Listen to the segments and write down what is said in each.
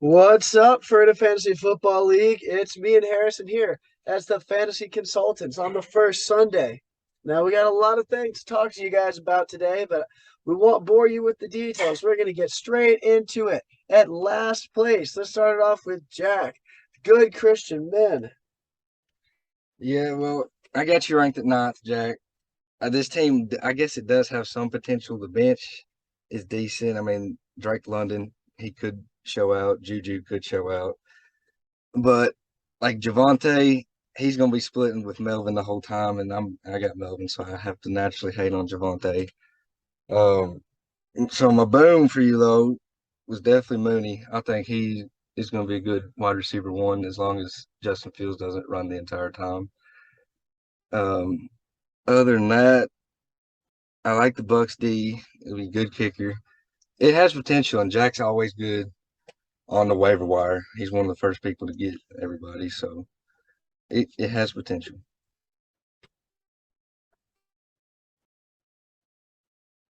What's up for the Fantasy Football League? It's me and Harrison here as the fantasy consultants on the first Sunday. Now, we got a lot of things to talk to you guys about today, but we won't bore you with the details. We're going to get straight into it. At last place, let's start it off with Jack. Good Christian men. Yeah, well, I got you ranked at ninth, Jack. This team, I guess it does have some potential. The bench is decent. I mean, Drake London, he could show out. Juju could show out. But like Javante, he's going to be splitting with Melvin the whole time, and I got Melvin, so I have to naturally hate on Javante. Um, so my boom for you though was definitely Mooney. I think he is going to be a good wide receiver one as long as Justin Fields doesn't run the entire time. Um, Other than that, I like the Bucks D. It'll be a good kicker. It has potential, and Jack's always good on the waiver wire. He's one of the first people to get everybody, so it has potential.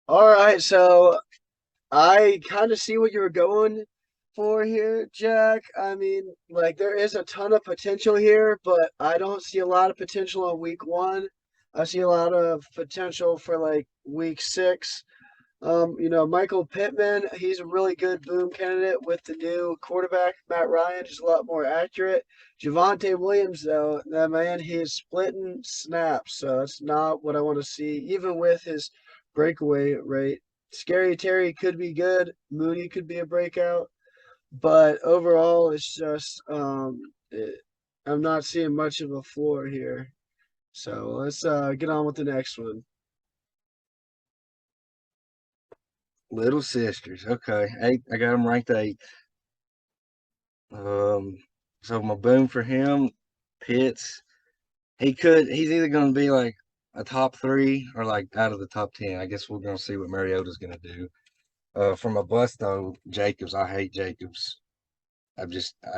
All right, so I kind of see what you were going for here, Jack. I mean, like there is a ton of potential here, but I don't see a lot of potential in week one. I see a lot of potential for like week six. Michael Pittman, he's a really good boom candidate with the new quarterback, Matt Ryan, who's a lot more accurate. Javante Williams, though, that man, he is splitting snaps, so that's not what I want to see, even with his breakaway rate. Scary Terry could be good. Mooney could be a breakout, but overall, it's just I'm not seeing much of a floor here. So let's get on with the next one. Little Sisters. Okay. Eight. I got him ranked eight. Um, so my boom for him, Pitts. He's either going to be like a top three or like out of the top 10. I guess we're going to see what Mariota's going to do. From a bust though, Jacobs. I hate Jacobs.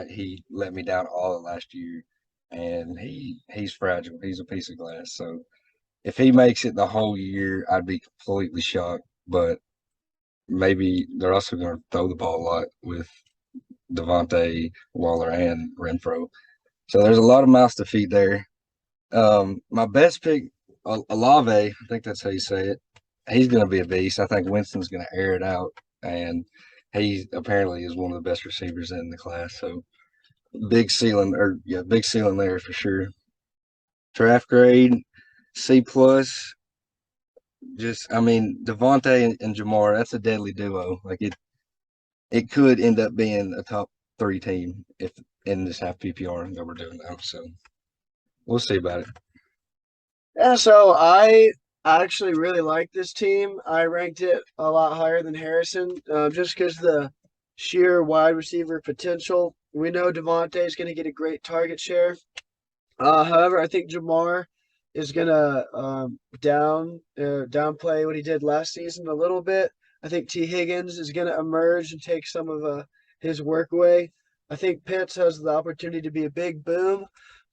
He let me down all of last year, and he's fragile. He's a piece of glass. So if he makes it the whole year, I'd be completely shocked. But maybe they're also going to throw the ball a lot with Devontae, Waller, and Renfro. So there's a lot of mouths to feed there. My best pick, Alave, I think that's how you say it. He's going to be a beast. I think Winston's going to air it out, and he apparently is one of the best receivers in the class. So big ceiling there for sure. Draft grade C plus. Just I mean Devontae and Jamar, that's a deadly duo. It could end up being a top three team if in this half PPR that we're doing now. So we'll see about it. Yeah, so I actually really like this team. I ranked it a lot higher than Harrison, just because the sheer wide receiver potential. We know Devontae is going to get a great target share. However, I think Jamar is going to downplay what he did last season a little bit. I think T. Higgins is going to emerge and take some of his work away. I think Pitts has the opportunity to be a big boom,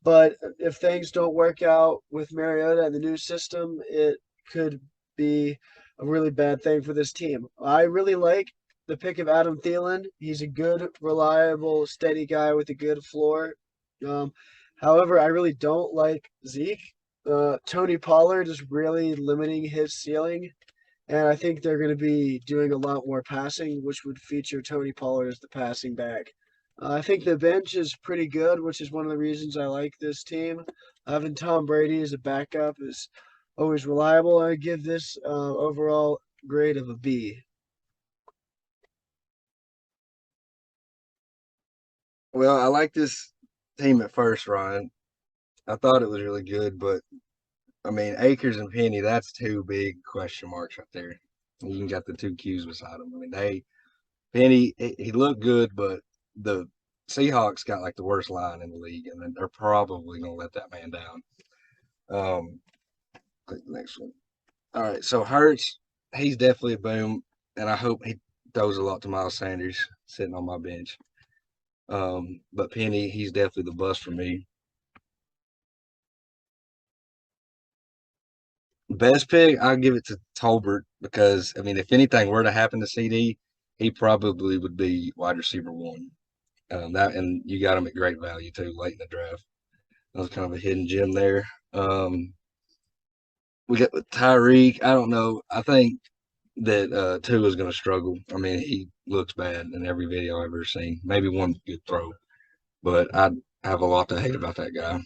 but if things don't work out with Mariota and the new system, it could be a really bad thing for this team. I really like the pick of Adam Thielen. He's a good, reliable, steady guy with a good floor. Um, However, I really don't like Zeke. Tony Pollard is really limiting his ceiling, and I think they're going to be doing a lot more passing, which would feature Tony Pollard as the passing back. I think the bench is pretty good, which is one of the reasons I like this team. Having Tom Brady as a backup is always reliable. I give this overall grade of a B. Well, I like this team at first, Ryan. I thought it was really good, but I mean Akers and Penny, that's two big question marks right there. You can got the two Q's beside them. I mean Penny he looked good, but the Seahawks got like the worst line in the league, and they're probably gonna let that man down. Um, Click the next one. All right, so Hurts, he's definitely a boom, and I hope he throws a lot to Miles Sanders sitting on my bench. But Penny, he's definitely the bust for me. Best pick, I'll give it to Tolbert because I mean, if anything were to happen to CD, he probably would be wide receiver one. That and you got him at great value too, late in the draft. That was kind of a hidden gem there. We got Tyreek. I don't know. I think that Tua is going to struggle. I mean, he looks bad in every video I've ever seen. Maybe one good throw, but I have a lot to hate about that guy.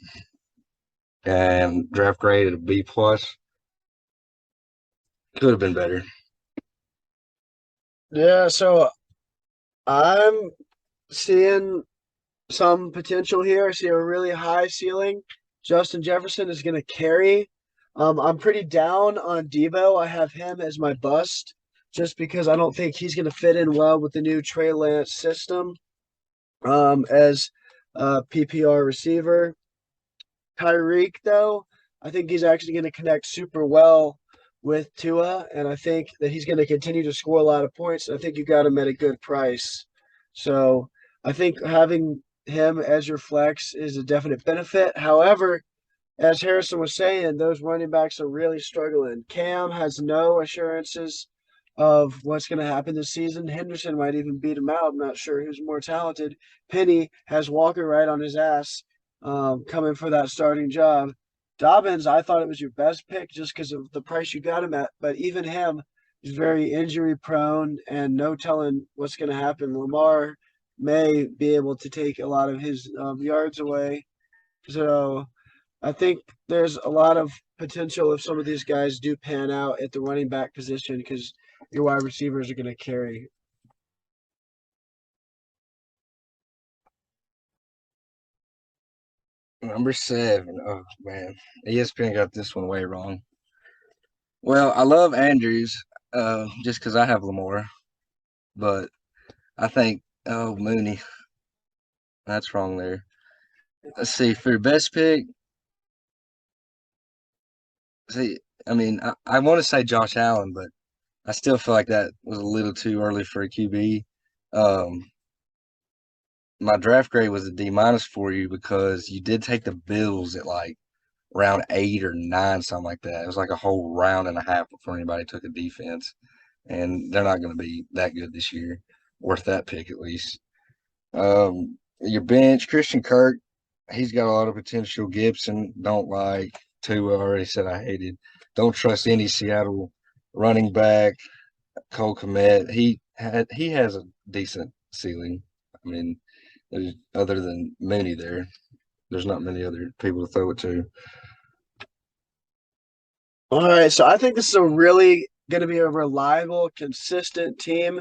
And draft grade at a B plus could have been better. Yeah, so I'm seeing some potential here. I see a really high ceiling. Justin Jefferson is going to carry. I'm pretty down on Debo. I have him as my bust just because I don't think he's going to fit in well with the new Trey Lance system as a PPR receiver. Tyreek, though, I think he's actually going to connect super well with Tua, and I think that he's going to continue to score a lot of points. I think you got him at a good price. So I think having him as your flex is a definite benefit. However, as Harrison was saying, those running backs are really struggling. Cam has no assurances of what's going to happen this season. Henderson might even beat him out. I'm not sure who's more talented. Penny has Walker right on his ass, coming for that starting job. Dobbins, I thought it was your best pick just because of the price you got him at, but even him is very injury prone and no telling what's going to happen. Lamar may be able to take a lot of his yards away. So I think there's a lot of potential if some of these guys do pan out at the running back position because your wide receivers are going to carry. Number 7. Oh man, ESPN got this one way wrong. Well, I love Andrews just because I have Lamar, but I think Mooney. That's wrong there. Let's see for your best pick. See, I mean, I want to say Josh Allen, but I still feel like that was a little too early for a QB. Um, my draft grade was a D minus for you because you did take the Bills at like round 8 or 9, something like that. It was like a whole round and a half before anybody took a defense, and they're not going to be that good this year, worth that pick at least. Your bench, Christian Kirk, he's got a lot of potential. Gibson, don't like. Tua, already said I hated. Don't trust any Seattle running back. Cole Kmet, he has a decent ceiling. I mean, other than Mooney there's not many other people to throw it to. All right, so I think this is a really going to be a reliable, consistent team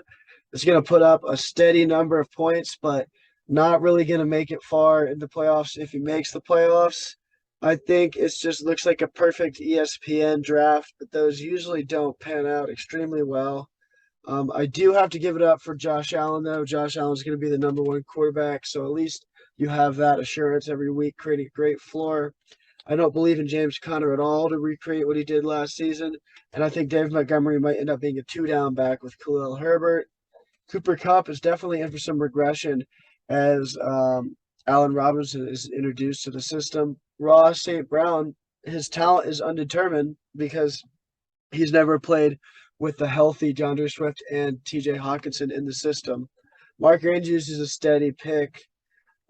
that's going to put up a steady number of points, but not really going to make it far in the playoffs if he makes the playoffs. I think it just looks like a perfect ESPN draft, but those usually don't pan out extremely well. I do have to give it up for Josh Allen, though. Josh Allen's going to be the number one quarterback, so at least you have that assurance every week, creating a great floor. I don't believe in James Conner at all to recreate what he did last season, and I think Dave Montgomery might end up being a two-down back with Khalil Herbert. Cooper Kupp is definitely in for some regression as Allen Robinson is introduced to the system. Ross St. Brown, his talent is undetermined because he's never played with the healthy DeAndre Swift and TJ Hawkinson in the system. Mark Andrews is a steady pick.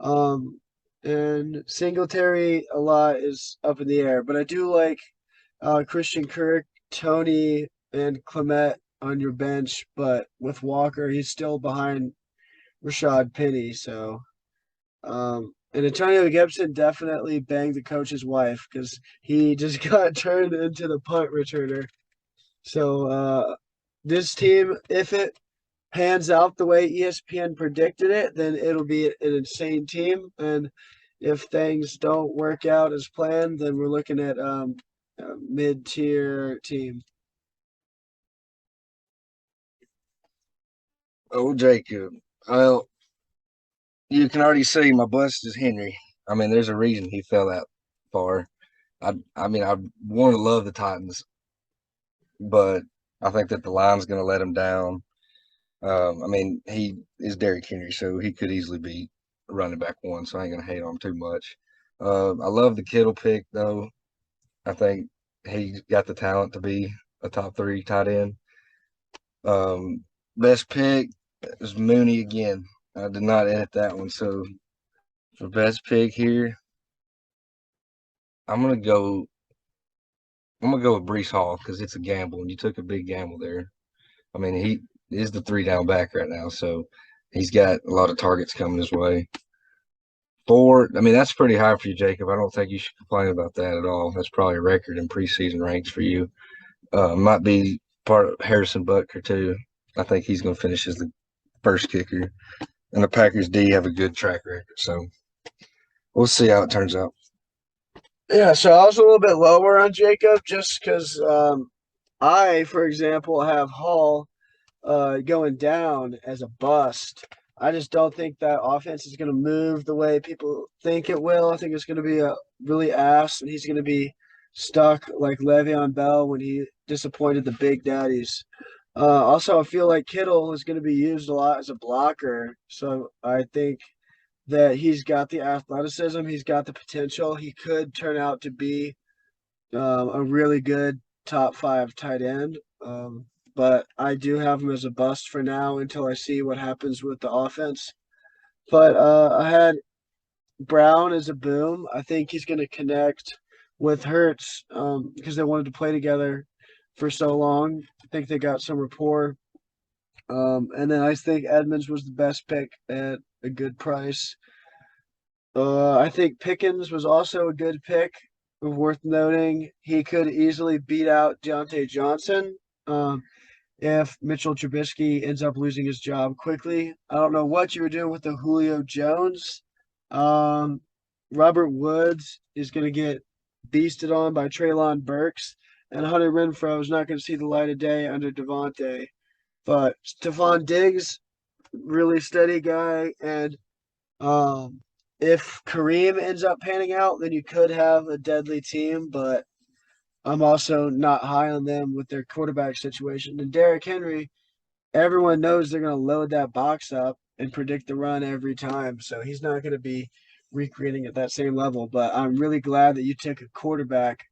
Um, and Singletary, a lot is up in the air, but I do like Christian Kirk, Tony, and Clement on your bench. But with Walker, he's still behind Rashad Penny. So, and Antonio Gibson definitely banged the coach's wife because he just got turned into the punt returner. So, this team, if it pans out the way ESPN predicted it, then it'll be an insane team. And if things don't work out as planned, then we're looking at a mid-tier team. Oh, Jacob. Well, you can already see my bust is Henry. I mean, there's a reason he fell that far. I mean, I want to love the Titans, but I think that the line's going to let him down. I mean, he is Derrick Henry, so he could easily be running back one, so I ain't going to hate on him too much. I love the Kittle pick, though. I think he got the talent to be a top 3 tight end. Best pick is Mooney again. I did not edit that one. So for best pick here, I'm gonna go. I'm gonna go with Brees Hall because it's a gamble, and you took a big gamble there. I mean, he is the three down back right now, so he's got a lot of targets coming his way. Four, I mean, that's pretty high for you, Jacob. I don't think you should complain about that at all. That's probably a record in preseason ranks for you. Might be part of Harrison Butker too. I think he's going to finish as the first kicker, and the Packers D have a good track record, so we'll see how it turns out. Yeah, so I was a little bit lower on Jacob just because I, for example, have Hall going down as a bust. I just don't think that offense is going to move the way people think it will. I think it's going to be a really ass, and he's going to be stuck like Le'Veon Bell when he disappointed the Big Daddies. Also, I feel like Kittle is going to be used a lot as a blocker, so I think that he's got the athleticism, he's got the potential. He could turn out to be a really good top five tight end. But I do have him as a bust for now until I see what happens with the offense. But I had Brown as a boom. I think he's going to connect with Hurts because they wanted to play together for so long. I think they got some rapport. And then I think Edmonds was the best pick at a good price. I think Pickens was also a good pick. Worth noting, he could easily beat out Deontay Johnson if Mitchell Trubisky ends up losing his job quickly. I don't know what you were doing with the Julio Jones. Um, Robert Woods is going to get beasted on by Traylon Burks, and Hunter Renfrow is not going to see the light of day under Devontae. But Stephon Diggs, really steady guy, and if Kareem ends up panning out, then you could have a deadly team, but I'm also not high on them with their quarterback situation. And Derrick Henry, everyone knows they're going to load that box up and predict the run every time. So he's not going to be recreating at that same level. But I'm really glad that you took a quarterback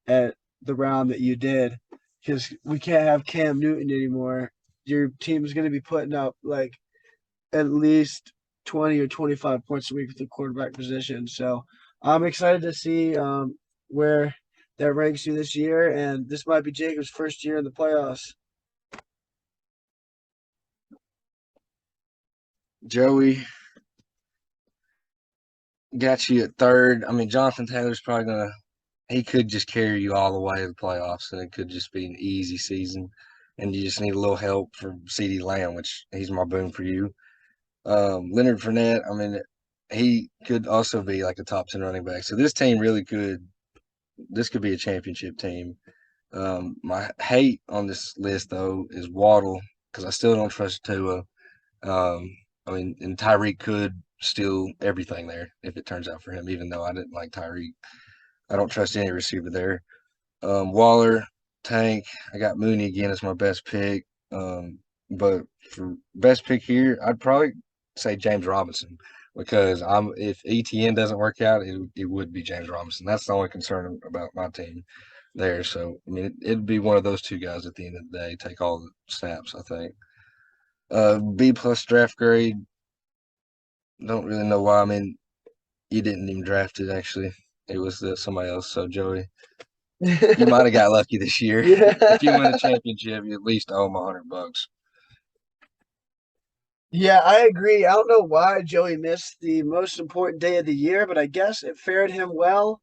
at the round that you did because we can't have Cam Newton anymore. Your team's going to be putting up like at least 20 or 25 points a week with the quarterback position. So I'm excited to see where that ranks you this year. And this might be Jacob's first year in the playoffs. Joey got you at third. I mean, Jonathan Taylor's probably gonna. He could just carry you all the way to the playoffs, and it could just be an easy season. And you just need a little help from CeeDee Lamb, which he's my boom for you. Leonard Fournette, I mean, he could also be like a top 10 running back. So this team really could, this could be a championship team. My hate on this list, though, is Waddle because I still don't trust Tua. I mean, and Tyreek could steal everything there if it turns out for him, even though I didn't like Tyreek. I don't trust any receiver there. Waller, Tank, I got Mooney again as my best pick. But for best pick here, I'd probably say James Robinson because if ETN doesn't work out, it would be James Robinson. That's the only concern about my team there. So I mean, it'd be one of those two guys at the end of the day. Take all the snaps, I think. B plus draft grade. Don't really know why. I mean, you didn't even draft it actually. It was somebody else. So Joey, you might have got lucky this year. Yeah. If you win a championship, you at least owe him $100. Yeah, I agree. I don't know why Joey missed the most important day of the year, but I guess it fared him well.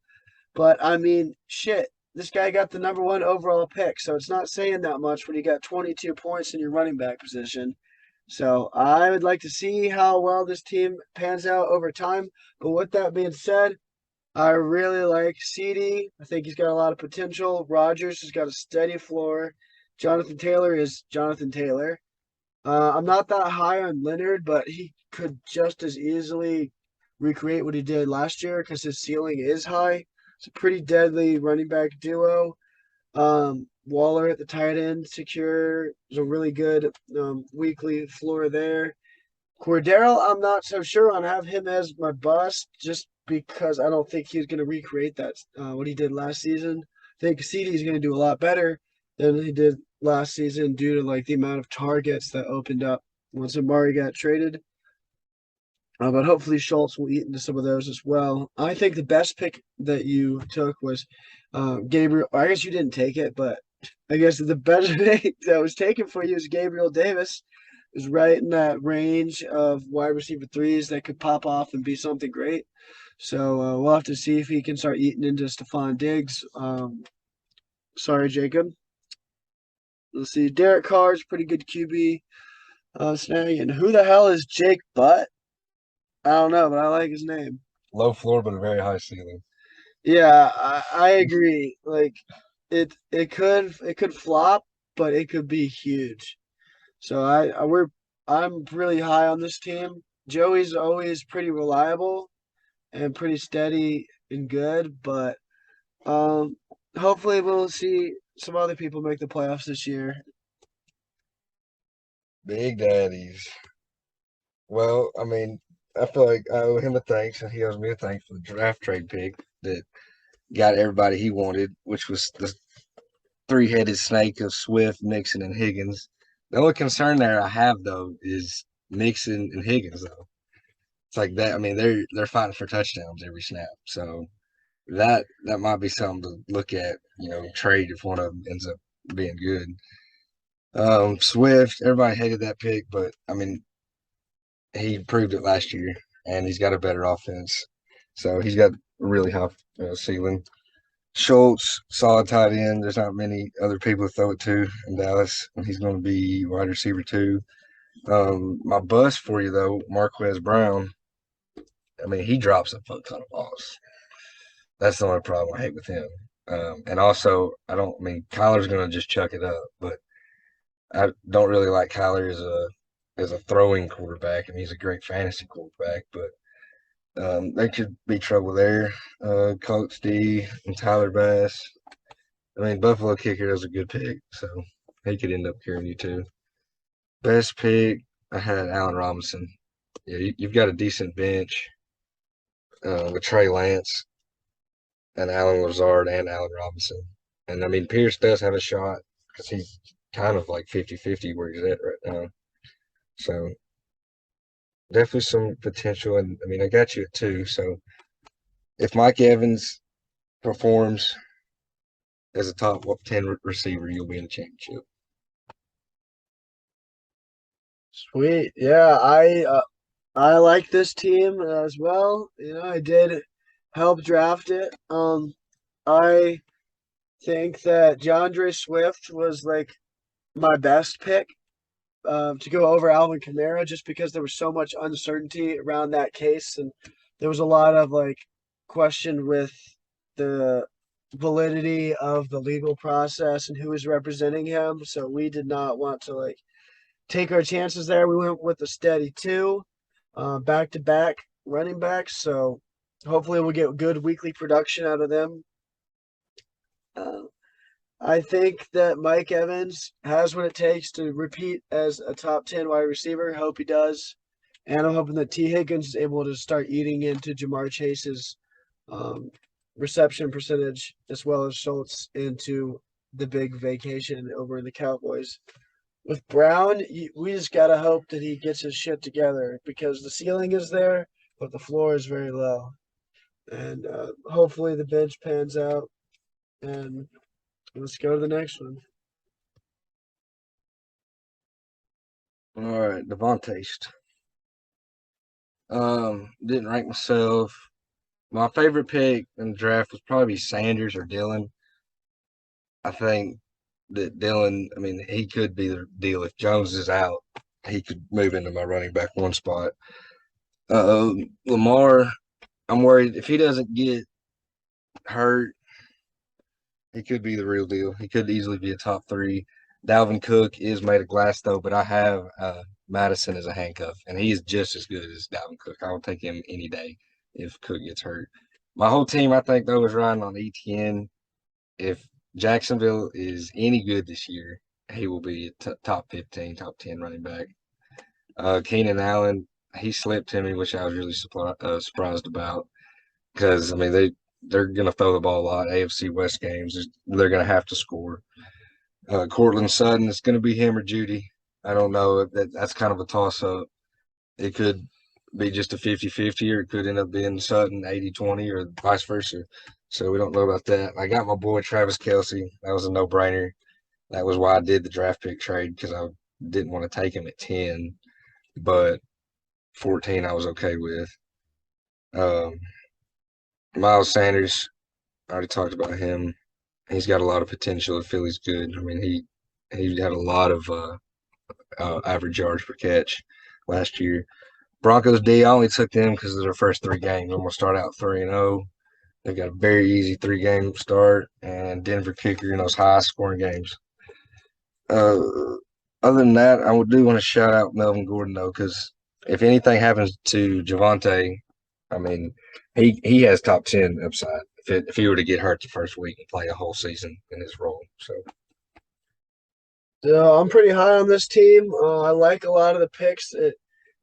But I mean, shit, this guy got the number one overall pick, so it's not saying that much when you got 22 points in your running back position. So I would like to see how well this team pans out over time. But with that being said, I really like CD. I think he's got a lot of potential. Rogers has got a steady floor. Jonathan Taylor is Jonathan Taylor. I'm not that high on Leonard, but he could just as easily recreate what he did last year because his ceiling is high. It's a pretty deadly running back duo. Waller at the tight end secure is a really good weekly floor there. Cordero, I'm not so sure on. I have him as my bust just because I don't think he's going to recreate that what he did last season. I think CD is going to do a lot better than he did last season due to like the amount of targets that opened up once Amari got traded. But hopefully Schultz will eat into some of those as well. I think the best pick that you took was Gabriel. I guess you didn't take it, but I guess the best pick that was taken for you is Gabriel Davis. Is right in that range of wide receiver threes that could pop off and be something great. So we'll have to see if he can start eating into Stephon Diggs. Sorry, Jacob. Let's see. Derek Carr's pretty good QB snag. And who the hell is Jake Butt? I don't know, but I like his name. Low floor, but a very high ceiling. Yeah, I agree. Like it could flop, but it could be huge. So I'm really high on this team. Joey's always pretty reliable and pretty steady and good, but um hopefully we'll see some other people make the playoffs this year. Big daddies. Well, I mean, I feel like I owe him a thanks, and he owes me a thanks for the draft trade pick that got everybody he wanted, which was the three-headed snake of Swift, Mixon, and Higgins. The only concern there I have though is Mixon and Higgins though. It's like that. I mean, they're fighting for touchdowns every snap, so that might be something to look at. Trade if one of them ends up being good. Swift, everybody hated that pick, but I mean, he proved it last year, and he's got a better offense, so he's got a really high ceiling. Schultz, solid tight end. There's not many other people to throw it to in Dallas, and he's going to be wide receiver too. My bust for you though, Marquez Brown. I mean, he drops a fuck ton of balls. That's the only problem I hate with him. And also, I mean, Kyler's going to just chuck it up, but I don't really like Kyler as a throwing quarterback. I mean, he's a great fantasy quarterback, but there could be trouble there. Coach D and Tyler Bass. I mean, Buffalo kicker is a good pick, so he could end up carrying you too. Best pick, I had Allen Robinson. Yeah, you've got a decent bench with Trey Lance and Alan Lazard and Allen Robinson. And I mean, Pierce does have a shot because he's kind of like 50-50 where he's at right now. So definitely some potential. And I mean, I got you at 2. So if Mike Evans performs as a top 10 receiver, you'll be in the championship. Sweet. Yeah, I like this team as well. I did help draft it. I think that DeAndre Swift was like my best pick to go over Alvin Kamara just because there was so much uncertainty around that case and there was a lot of like question with the validity of the legal process and who was representing him. So we did not want to like take our chances there. We went with a steady 2 back to back running backs. So hopefully we'll get good weekly production out of them. I think that Mike Evans has what it takes to repeat as a top 10 wide receiver. Hope he does. And I'm hoping that T. Higgins is able to start eating into Jamar Chase's reception percentage as well as Schultz into the big vacation over in the Cowboys. With Brown, we just got to hope that he gets his shit together because the ceiling is there, but the floor is very low. And hopefully the bench pans out. And let's go to the next one. All right, Devontae. Didn't rank myself. My favorite pick in the draft was probably Sanders or Dillon. I think that Dillon, I mean, he could be the deal. If Jones is out, he could move into my running back 1 spot. Lamar, I'm worried if he doesn't get hurt, he could be the real deal. He could easily be a top 3. Dalvin Cook is made of glass, though, but I have Madison as a handcuff, and he is just as good as Dalvin Cook. I will take him any day if Cook gets hurt. My whole team, I think, though, is riding on ETN. If Jacksonville is any good this year, he will be a top 15, top 10 running back. Keenan Allen, he slipped to me, which I was really surprised about because, I mean, they're going to throw the ball a lot. AFC West games, they're going to have to score. Cortland Sutton, it's going to be him or Judy. I don't know. That's kind of a toss-up. It could be just a 50-50, or it could end up being Sutton 80-20, or vice versa. So we don't know about that. I got my boy Travis Kelsey. That was a no-brainer. That was why I did the draft pick trade, because I didn't want to take him at 10, but 14 I was okay with. Um, Miles Sanders, I already talked about him. He's got a lot of potential if Philly's good. I mean, he had a lot of average yards per catch last year. Broncos D, I only took them because of their first 3 games. I'm gonna start out 3-0. They've got a very easy 3-game start, and Denver kicker in those high scoring games. Uh, Other than that, I do want to shout out Melvin Gordon though, because if anything happens to Javante, I mean, he has top 10 upside if he were to get hurt the first week and play a whole season in his role. So So I'm pretty high on this team. I like a lot of the picks.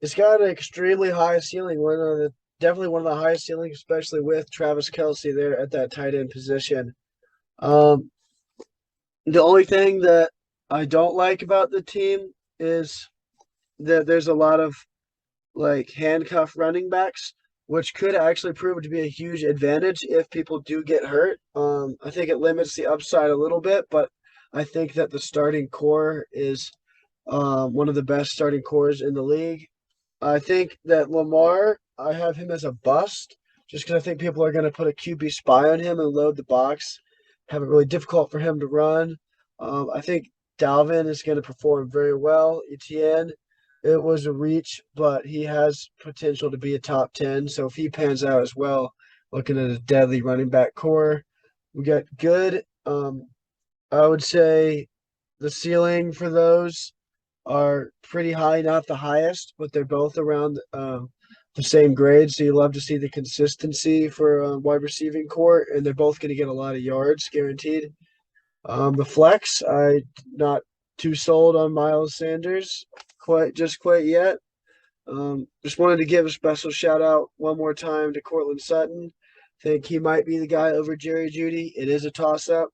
It's got an extremely high ceiling. Definitely one of the highest ceilings, especially with Travis Kelsey there at that tight end position. Um, the only thing that I don't like about the team is that there's a lot of like handcuff running backs, which could actually prove to be a huge advantage if people do get hurt. I think it limits the upside a little bit, but I think that the starting core is one of the best starting cores in the league. I think that Lamar, I have him as a bust, just because I think people are going to put a QB spy on him and load the box, have it really difficult for him to run. I think Dalvin is going to perform very well. Etienne, it was a reach, but he has potential to be a top 10. So if he pans out as well, looking at a deadly running back core, we got good. I would say the ceiling for those are pretty high, not the highest, but they're both around the same grade. So you love to see the consistency for wide receiving core, and they're both going to get a lot of yards guaranteed. The flex, I not too sold on Miles Sanders quite yet. Just wanted to give a special shout out one more time to Cortland Sutton. Think he might be the guy over Jerry Judy. It is a toss up.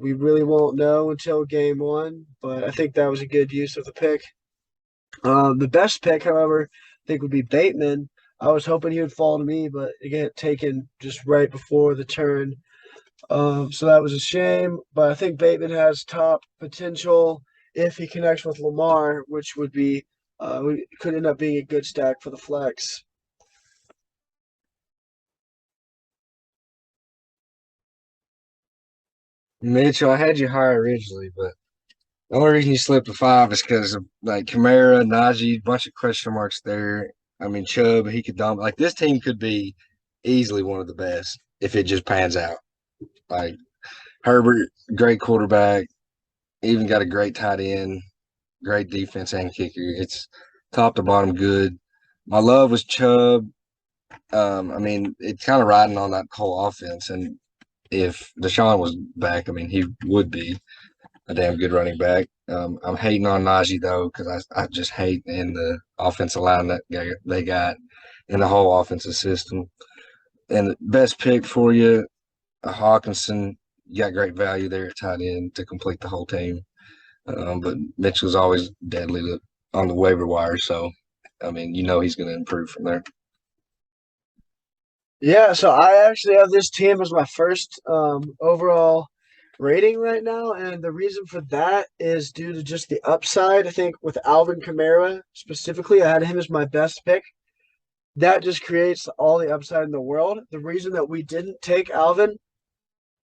We really won't know until game one, but I think that was a good use of the pick. The best pick, however, I think would be Bateman. I was hoping he would fall to me, but again, taken just right before the turn. So that was a shame, but I think Bateman has top potential if he connects with Lamar, which could end up being a good stack for the flex. Mitchell, I had you higher originally, but the only reason you slipped to 5 is because of like Kamara, Najee, bunch of question marks there. I mean, Chubb, he could dominate. Like this team could be easily one of the best if it just pans out. Like Herbert, great quarterback, even got a great tight end, great defense and kicker. It's top to bottom good. My love was Chubb. I mean, it's kind of riding on that whole offense. And if Deshaun was back, I mean, he would be a damn good running back. I'm hating on Najee though because I just hate in the offensive line that they got in the whole offensive system. And the best pick for you, Hawkinson. You got great value there at tight end to complete the whole team. But Mitchell's always deadly on the waiver wire, so I mean, he's going to improve from there. Yeah, so I actually have this team as my first overall rating right now, and the reason for that is due to just the upside. I think with Alvin Kamara specifically, I had him as my best pick. That just creates all the upside in the world. The reason that we didn't take Alvin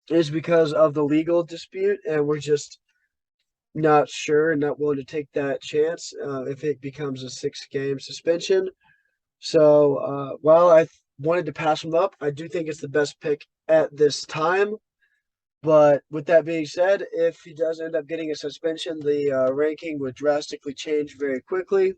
is because of the legal dispute, and we're just not sure and not willing to take that chance if it becomes a 6-game suspension. So while wanted to pass him up, I do think it's the best pick at this time. But with that being said, if he does end up getting a suspension, the ranking would drastically change very quickly.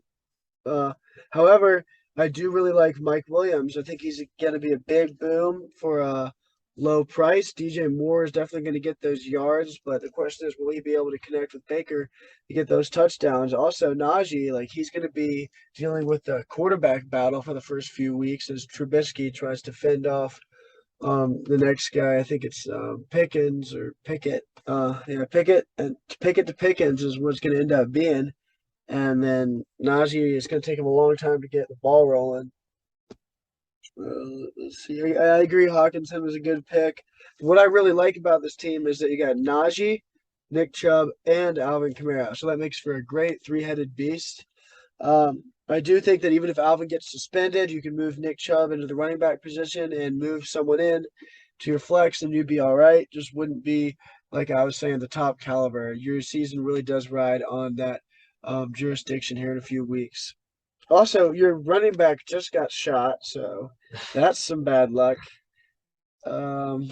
Uh, However, I do really like Mike Williams. I think he's going to be a big boom for a low price. DJ Moore is definitely going to get those yards, but the question is, will he be able to connect with Baker to get those touchdowns? Also, Najee, like he's going to be dealing with the quarterback battle for the first few weeks as Trubisky tries to fend off the next guy. I think it's Pickens or Pickett. Pickett and Pickett to Pickens is what's going to end up being. And then Najee is going to take him a long time to get the ball rolling. Let's see. I agree. Hawkinson was a good pick. What I really like about this team is that you got Najee, Nick Chubb, and Alvin Kamara. So that makes for a great three-headed beast. I do think that even if Alvin gets suspended, you can move Nick Chubb into the running back position and move someone in to your flex, and you'd be all right. Just wouldn't be, like I was saying, the top caliber. Your season really does ride on that jurisdiction here in a few weeks. Also, your running back just got shot, so that's some bad luck. Um,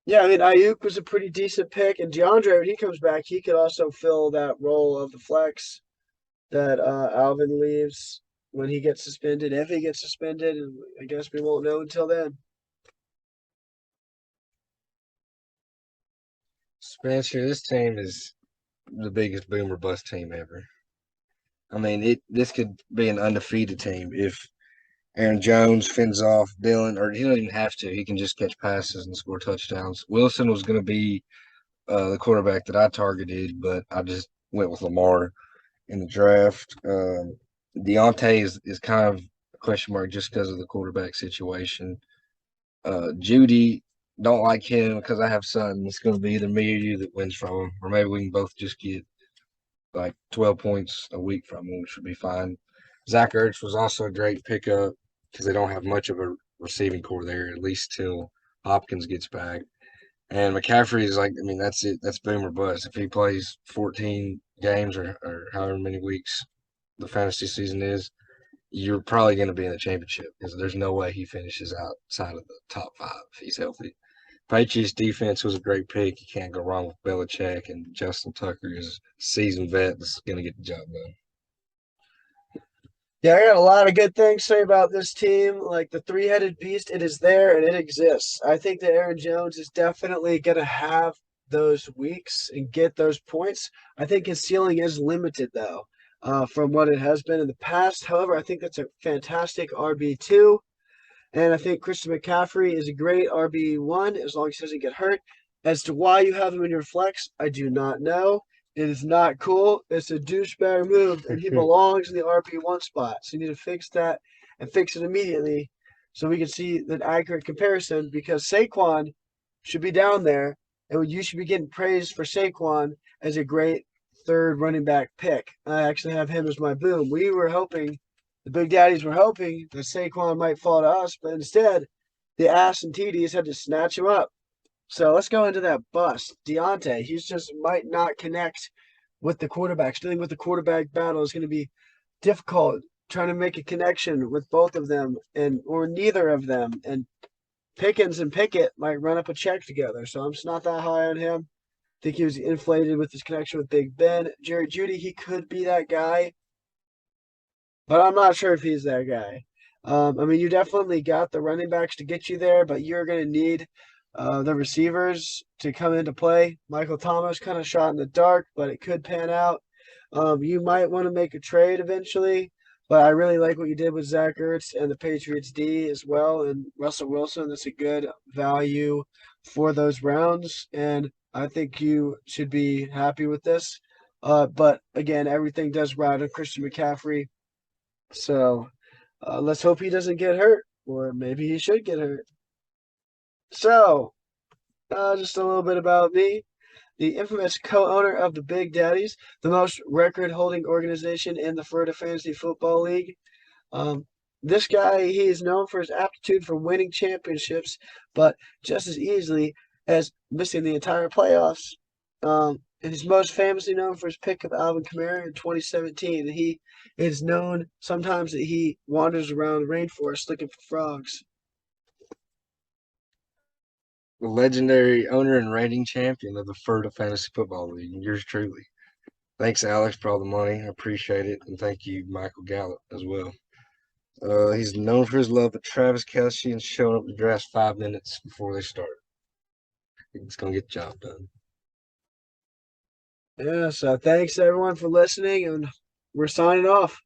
yeah, I mean, Ayuk was a pretty decent pick, and DeAndre, when he comes back, he could also fill that role of the flex that Alvin leaves when he gets suspended. If he gets suspended, and I guess we won't know until then. Spencer, this team is the biggest boomer bust team ever. I mean, this could be an undefeated team if Aaron Jones fends off Dylan, or he doesn't even have to. He can just catch passes and score touchdowns. Wilson was going to be the quarterback that I targeted, but I just went with Lamar in the draft. Deontay is kind of a question mark just because of the quarterback situation. Judy, don't like him because I have Sutton. It's going to be either me or you that wins from him, or maybe we can both just get like 12 points a week from him, which would be fine. Zach Ertz was also a great pickup because they don't have much of a receiving core there, at least till Hopkins gets back. And McCaffrey is like, I mean, that's it. That's boom or bust. If he plays 14 games or however many weeks the fantasy season is, you're probably going to be in the championship because there's no way he finishes outside of the top five if he's healthy. Patriots defense was a great pick. You can't go wrong with Belichick, and Justin Tucker is a seasoned vet that's going to get the job done. Yeah, I got a lot of good things to say about this team. Like the three-headed beast, it is there and it exists. I think that Aaron Jones is definitely going to have those weeks and get those points. I think his ceiling is limited though, from what it has been in the past. However, I think that's a fantastic RB2. And I think Christian McCaffrey is a great RB1 as long as he doesn't get hurt. As to why you have him in your flex, I do not know. It is not cool. It's a douchebag move, and he belongs in the RB1 spot. So you need to fix that and fix it immediately so we can see an accurate comparison because Saquon should be down there, and you should be getting praised for Saquon as a great third running back pick. I actually have him as my boom. We were hoping the Big Daddies were hoping that Saquon might fall to us, but instead, the ass and TDs had to snatch him up. So let's go into that bust. Deontay, he's just might not connect with the quarterbacks. Dealing with the quarterback battle is going to be difficult. Trying to make a connection with both of them and or neither of them. And Pickens and Pickett might run up a check together. So I'm just not that high on him. I think he was inflated with his connection with Big Ben. Jerry Judy, he could be that guy but I'm not sure if he's that guy. I mean, you definitely got the running backs to get you there, but you're going to need the receivers to come into play. Michael Thomas kind of shot in the dark, but it could pan out. You might want to make a trade eventually, but I really like what you did with Zach Ertz and the Patriots D as well, and Russell Wilson. That's a good value for those rounds, and I think you should be happy with this. But again, everything does ride on Christian McCaffrey. So let's hope he doesn't get hurt, or maybe he should get hurt. So, just a little bit about me. The infamous co-owner of the Big Daddies, the most record-holding organization in the Florida Fantasy Football League. This guy, he is known for his aptitude for winning championships, but just as easily as missing the entire playoffs. And he's most famously known for his pick of Alvin Kamara in 2017. He is known sometimes that he wanders around the rainforest looking for frogs. The legendary owner and reigning champion of the Florida Fantasy Football League. Yours truly. Thanks, Alex, for all the money. I appreciate it. And thank you, Michael Gallup, as well. He's known for his love of Travis Kelce and showing up to drafts 5 minutes before they start. He's going to get the job done. Yeah, so thanks everyone for listening, and we're signing off.